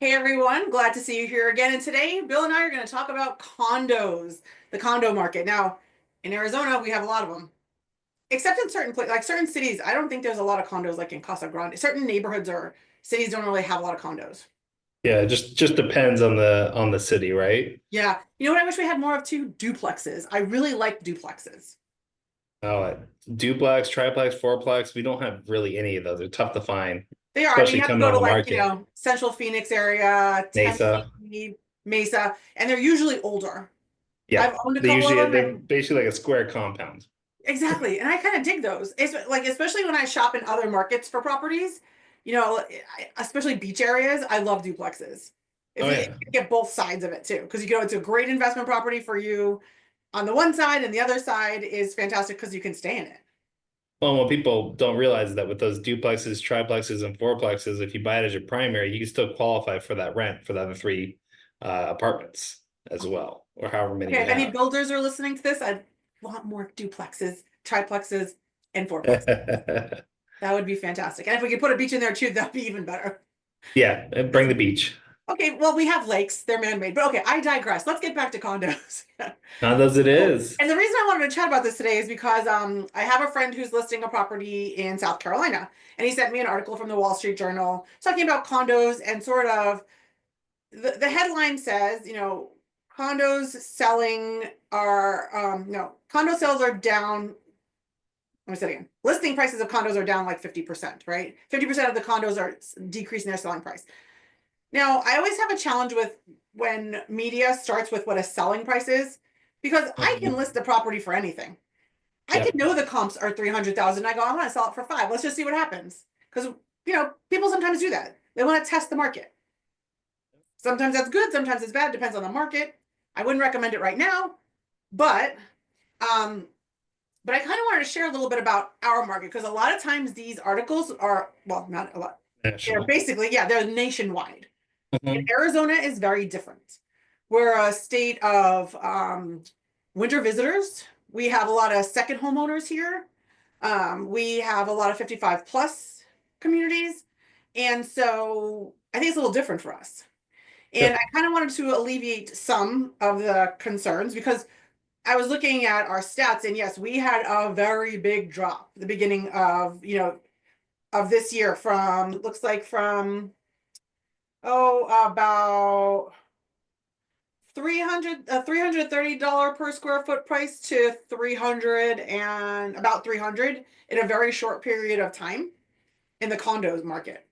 Hey everyone, glad to see you here again. And today, Bill and I are going to talk about condos, the condo market. Now, in Arizona, we have a lot of them, except in certain places, like certain cities. I don't think there's a lot of condos like in Casa Grande. Certain neighborhoods or cities don't really have a lot of condos. Yeah, it just depends on the city, right? Yeah. You know what I wish we had more of too? Duplexes. I really like duplexes. Uh, Duplex, triplex, fourplex, we don't have really any of those. They're tough to find, They are. I mean, especially you have to coming go on to the like, market. Central Phoenix area, Mesa, Tempe, Mesa, and they're usually older. yeah, I've owned a they couple of usually them they're and basically like a square compound. exactly. And I kind of dig those. It's like, especially when I shop in other markets for properties, especially beach areas, I love duplexes. Oh If yeah. you get both sides of it too, because it's a great investment property for you on the one side, and the other side is fantastic because you can stay in it. Well, what people don't realize is that with those duplexes, triplexes, and fourplexes, if you buy it as your primary, you can still qualify for that rent for the other three apartments as well, or however many Okay, you if any have. builders are listening to this, I'd want more duplexes, triplexes, and fourplexes. That would be fantastic. And if we could put a beach in there too, that'd be even better. Yeah, and bring the beach. Okay, well, we have lakes, they're man-made, but okay, I digress. Let's get back to condos. Condos it Oh, is. and the reason I wanted to chat about this today is because I have a friend who's listing a property in South Carolina, and he sent me an article from the Wall Street Journal talking about condos and sort of the headline says, condos selling are no, condo sales are down. Let me say it again. Listing prices of condos are down like 50%, right? 50% of the condos are decreasing their selling price. Now, I always have a challenge with when media starts with what a selling price is, because I can Mhm. list the property for anything. I Yeah. could know the comps are 300,000. I go, I want to sell it for 5. Let's just see what happens. Because, people sometimes do that. They want to test the market. Sometimes that's good, sometimes it's bad, depends on the market. I wouldn't recommend it right now, but um, but I kind of wanted to share a little bit about our market because a lot of times these articles are, well, not a lot. They're National. basically, yeah, they're nationwide. And Mhm. Arizona is very different. We're a state of winter visitors. We have a lot of second homeowners here. We have a lot of 55 plus communities. And so I think it's a little different for us. And I Yep. kind of wanted to alleviate some of the concerns because I was looking at our stats, and yes, we had a very big drop at the beginning of, of this year from, looks like from, about 300 $330 per square foot price to 300 and about 300 in a very short period of time in the condos market.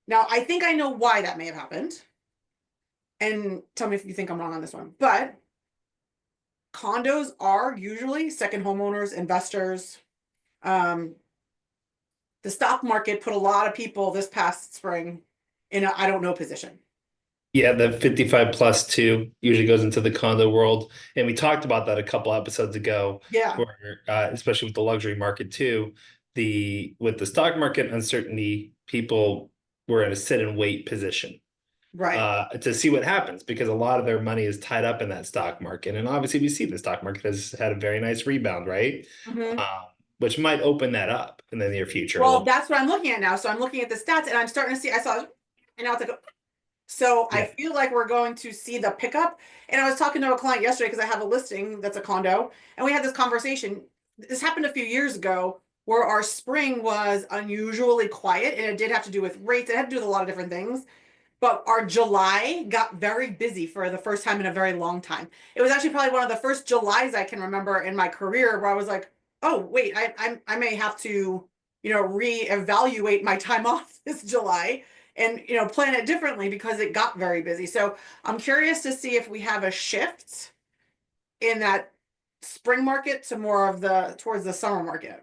Now, I think I know why that may have happened. And tell me if you think I'm wrong on this one. But condos are usually second homeowners, investors. Um, the stock market put a lot of people this past spring in a I don't know position. Yeah, the 55 plus two usually goes into the condo world. And we talked about that a couple episodes ago, Yeah, where especially with the luxury market too, the with the stock market uncertainty, people were in a sit and wait position right. to see what happens because a lot of their money is tied up in that stock market. And obviously we see the stock market has had a very nice rebound, right? Mhm. Um, which might open that up in the near future a Well, little. that's what I'm looking at now. So I'm looking at the stats and I'm starting to see, I saw, and now it's like, so I Yeah. feel like we're going to see the pickup. And I was talking to a client yesterday because I have a listing that's a condo, and we had this conversation. This happened a few years ago where our spring was unusually quiet, and it did have to do with rates. It had to do with a lot of different things. But our July got very busy for the first time in a very long time. It was actually probably one of the first Julys I can remember in my career where I was like, "Oh, wait, I may have to, reevaluate my time off this July and plan it differently because it got very busy." So I'm curious to see if we have a shift in that spring market to more of the towards the summer market.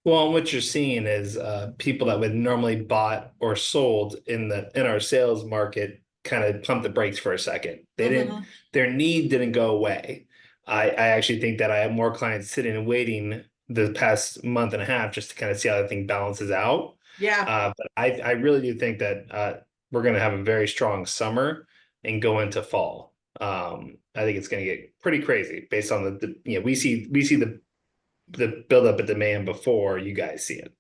Well, and what you're seeing is people that would normally bought or sold in our sales market kind of pump the brakes for a second. They didn't Hmm. Their need didn't go away. I actually think that I have more clients sitting and waiting the past month and a half just to kind of see how the thing balances out. Yeah, But I really do think that we're going to have a very strong summer and go into fall. I think it's going to get pretty crazy based on we see the buildup of demand before you guys see it.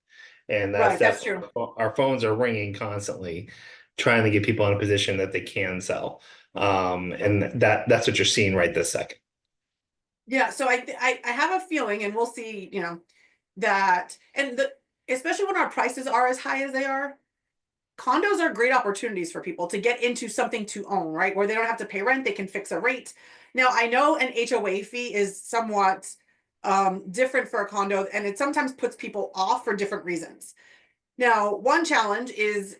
And that's right. That's definitely true. our phones are ringing constantly. trying to get people in a position that they can sell. And that's what you're seeing right this second. Yeah, so I have a feeling, and we'll see, that, and especially when our prices are as high as they are, condos are great opportunities for people to get into something to own, right? Where they don't have to pay rent, they can fix a rate. Now, I know an HOA fee is somewhat different for a condo, and it sometimes puts people off for different reasons. Now, one challenge is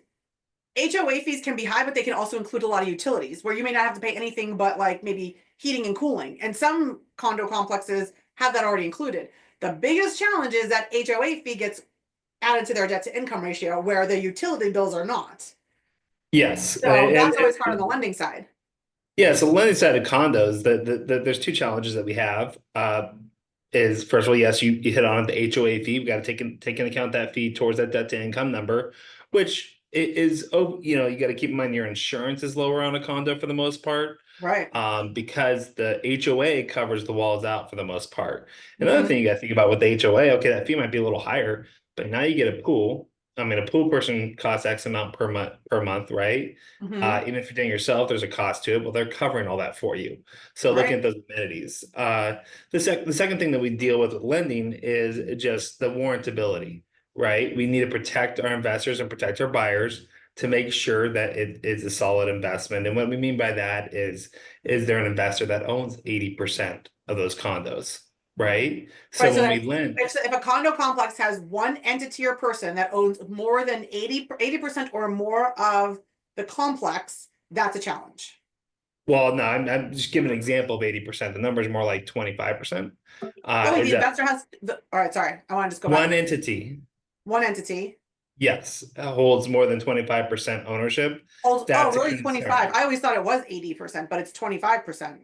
HOA fees can be high, but they can also include a lot of utilities where you may not have to pay anything but like maybe heating and cooling. And some condo complexes have that already included. The biggest challenge is that HOA fee gets added to their debt to income ratio where the utility bills are not. Yes, So that's always hard on the lending side. yeah. So lending side of condos, there's two challenges that we have. Is first of all, yes, you hit on it, the HOA fee. We got to take into account that fee towards that debt to income number, which is, oh, you got to keep in mind your insurance is lower on a condo for the most part. Right. Because the HOA covers the walls out for the most part. Another Mhm. thing you got to think about with the HOA, okay, that fee might be a little higher, but now you get a pool. I mean, a pool person costs X amount per month, right? Mhm. Even if you're doing it yourself, there's a cost to it. Well, they're covering all that for you. So looking Right. at those amenities. The second thing that we deal with lending is just the warrantability, right? We need to protect our investors and protect our buyers to make sure that it is a solid investment. And what we mean by that is there an investor that owns 80% of those condos, right? Right. So So when that we lend, if a condo complex has one entity or person that owns more than 80% or more of the complex, that's a challenge. well, no, I'm just giving an example of 80%. The number is more like 25%. Only Is the that investor has all right, sorry. I want to just go back. one entity, One entity yes, holds more than 25% ownership. holds, oh, That's a really 25. concern. I always thought it was 80%, but it's 25%.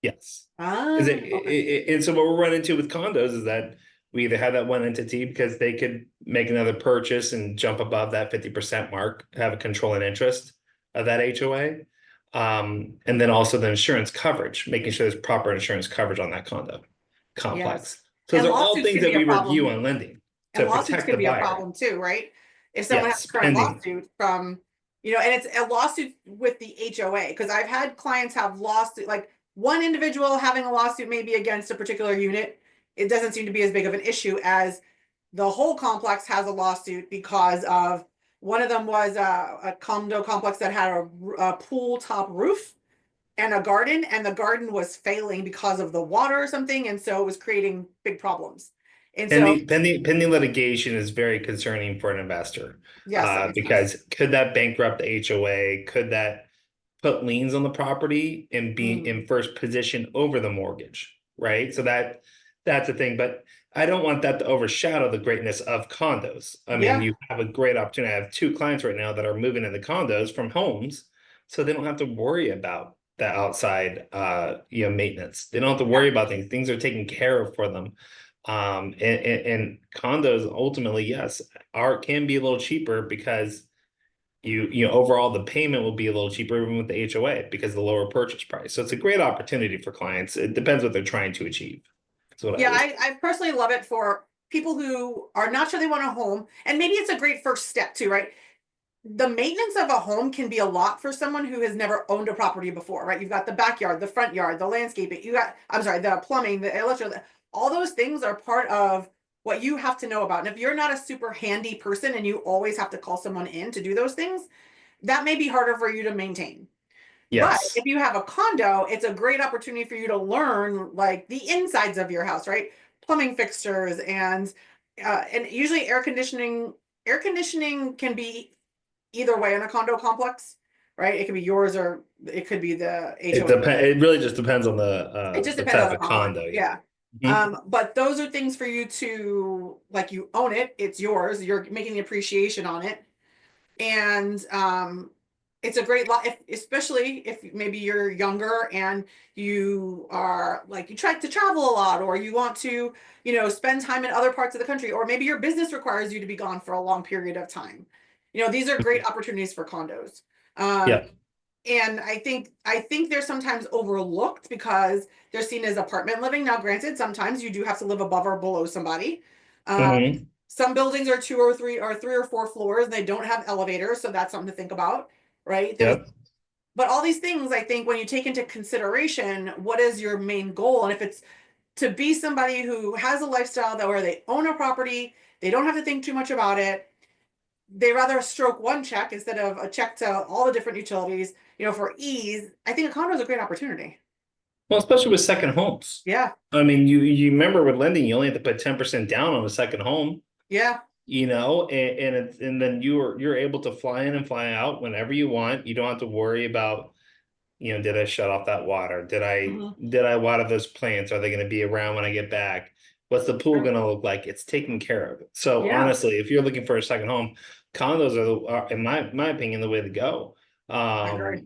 Yes. Is Ah, okay. and so what we're running into with condos is that we either have that one entity because they could make another purchase and jump above that 50% mark, have a controlling interest of that HOA. And then also the insurance coverage, making sure there's proper insurance coverage on that condo Yes. complex. So those And are all lawsuits things can that be a we review problem. on lending And to lawsuits protect can the be a buyer. problem too, right? If someone has Yes, a current pending. lawsuit from, and it's a lawsuit with the HOA, because I've had clients have lawsuit, like one individual having a lawsuit maybe against a particular unit. It doesn't seem to be as big of an issue as the whole complex has a lawsuit because of one of them was a condo complex that had a pool top roof and a garden, and the garden was failing because of the water or something, and so it was creating big problems. And so, Pending litigation is very concerning for an investor, yes, that makes sense. because could that bankrupt the HOA? Could that put liens on the property and be Mm, in first position over the mortgage, right? So that's the thing. But I don't want that to overshadow the greatness of condos. I mean, yeah, you have a great opportunity. I have two clients right now that are moving into condos from homes, so they don't have to worry about the outside maintenance. They don't have to yeah, worry about things. Things are taken care of for them. And condos ultimately, yes, can be a little cheaper because overall the payment will be a little cheaper even with the HOA because of the lower purchase price. So it's a great opportunity for clients. It depends what they're trying to achieve. That's what I yeah. would. I personally love it for people who are not sure they want a home, and maybe it's a great first step too, right? The maintenance of a home can be a lot for someone who has never owned a property before, right? You've got the backyard, the front yard, the landscaping, I'm sorry, the plumbing, the electrical, all those things are part of what you have to know about. And if you're not a super handy person and you always have to call someone in to do those things, that may be harder for you to maintain. But Yes. if you have a condo, it's a great opportunity for you to learn like the insides of your house, right? Plumbing fixtures and usually air conditioning. Air conditioning can be either way in a condo complex, right? It could be yours or it could be the It HOA. depends. It really just depends on It just the depends on type the of complex. condo. Yeah. Yeah. Mhm. But those are things for you to like you own it, it's yours, you're making the appreciation on it. And it's a great lot if, especially if maybe you're younger and you are like you try to travel a lot or you want to, spend time in other parts of the country, or maybe your business requires you to be gone for a long period of time. These are great opportunities for condos. Um, Yeah. and I think they're sometimes overlooked because they're seen as apartment living. Now, granted, sometimes you do have to live above or below somebody. Um, Hmm. some buildings are two or three or four floors, and they don't have elevators, so that's something to think about. right? Yep. But all these things, I think, when you take into consideration, what is your main goal? And if it's to be somebody who has a lifestyle that where they own a property, they don't have to think too much about it. They rather stroke one check instead of a check to all the different utilities, for ease. I think a condo is a great opportunity. Well, especially with second homes. Yeah. I mean, you remember with lending, you only have to put 10% down on a second home, Yeah. and then you're able to fly in and fly out whenever you want. You don't have to worry about, did I shut off that water? Did I Mhm. did I water those plants? Are they going to be around when I get back? What's the pool going to look like? It's taken care of. So Yeah. honestly, if you're looking for a second home, condos are in my opinion, the way to go. I agree.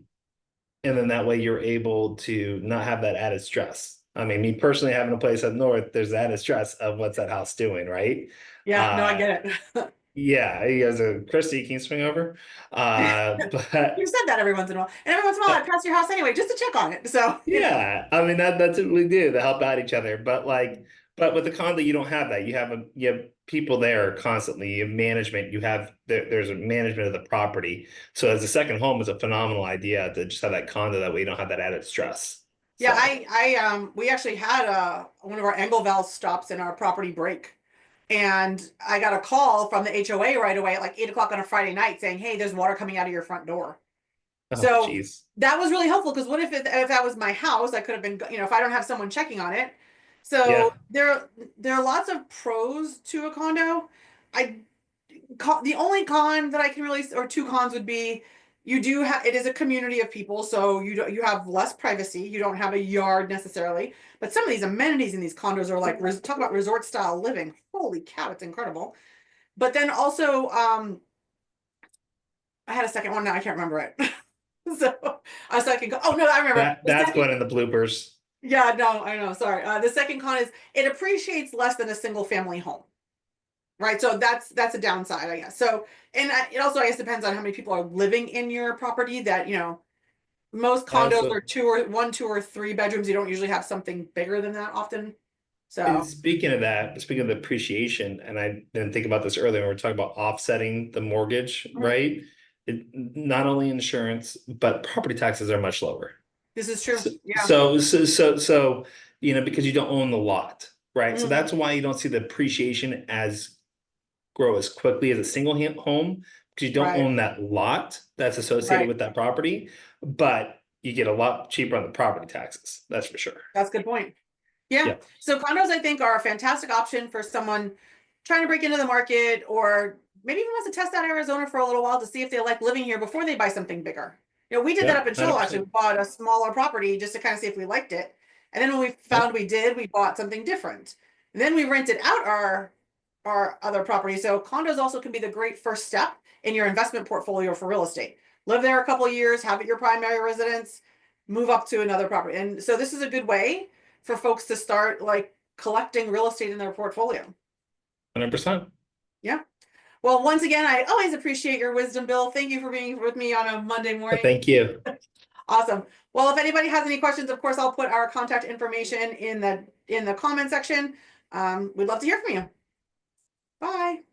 And then that way you're able to not have that added stress. I mean, me personally having a place up north, there's the added stress of what's that house doing, right? Yeah. No, I Uh, get it. yeah, he has a Christie, can you swing over? You But said that every once in a while, and every once in a while I pass your house anyway, just to check on it. So, yeah, I mean that's what we do to help out each other. But with the condo, you don't have that. You have people there constantly. You have management. There's a management of the property. So as a second home, it's a phenomenal idea to just have that condo. That way you don't have that added stress. yeah, So we actually had one of our angle valve stops in our property break. And I got a call from the HOA right away at like 8 o'clock on a Friday night saying, "Hey, there's water coming out of your front door." oh So geez, that was really helpful because what if that was my house, I could have been, if I don't have someone checking on it. So yeah. there are lots of pros to a condo. I the only con that I can really, or two cons would be, you do have, it is a community of people, so you have less privacy. You don't have a yard necessarily, but some of these amenities in these condos are like, talk about resort style living. Holy cow, it's incredible. But then also, I had a second one now, I can't remember it. So a second, oh no, I remember the That's second. going in the bloopers. Yeah, no, I know, sorry. The second con is it appreciates less than a single family home. Right. So that's a downside, I guess. So, and it also, I guess, depends on how many people are living in your property that, most condos are Also, two or one, two or three bedrooms. You don't usually have something bigger than that often. and So, speaking of that, speaking of the appreciation, and I didn't think about this earlier, when we are talking about offsetting the mortgage, mhm, right? Not only insurance, but property taxes are much lower. this is true. So, Yeah. so, because you don't own the lot, right? So Mhm. that's why you don't see the appreciation as grow as quickly as a single home, because you don't Right. own that lot that's associated Right. with that property, but you get a lot cheaper on the property taxes. That's for sure. That's a good point. Yeah. Yep. So condos, I think, are a fantastic option for someone trying to break into the market, or maybe even wants to test out Arizona for a little while to see if they like living here before they buy something bigger. We did that up Yep. in Chillow, actually. We 100%. bought a smaller property just to kind of see if we liked it. And then when we found Yep. we did, we bought something different. And then we rented out our other property. So condos also can be the great first step in your investment portfolio for real estate. Live there a couple of years, have it your primary residence, move up to another property. And so this is a good way for folks to start like collecting real estate in their portfolio. 100%. Yeah. Well, once again, I always appreciate your wisdom, Bill. Thank you for being with me on a Monday morning. Thank you. Awesome. Well, if anybody has any questions, of course, I'll put our contact information in the comment section. We'd love to hear from you. Bye.